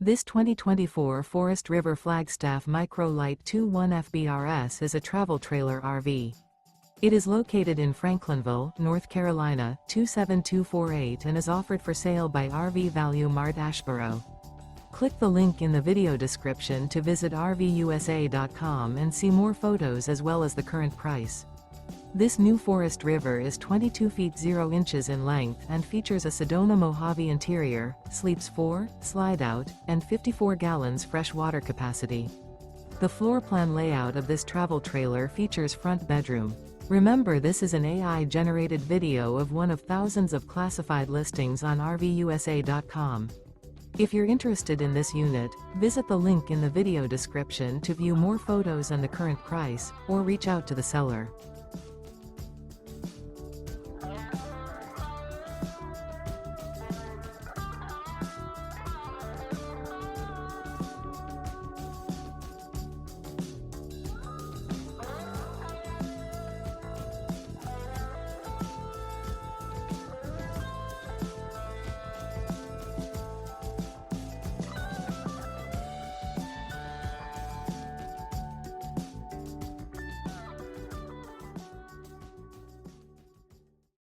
This 2024 Forest River Flagstaff Micro Lite 21 FBRS is a travel trailer RV. It is located in Franklinville, North Carolina, 27248 and is offered for sale by RV Value Mart Asheboro. Click the link in the video description to visit RVUSA.com and see more photos as well as the current price. This new Forest River is 22 feet 0 inches in length and features a Sedona-Mojave interior, sleeps 4, Slideout, and 54 gallons fresh water capacity. The floor plan layout of this travel trailer features front bedroom. Remember, this is an AI-generated video of one of thousands of classified listings on RVUSA.com. If you're interested in this unit, visit the link in the video description to view more photos and the current price, or reach out to the seller.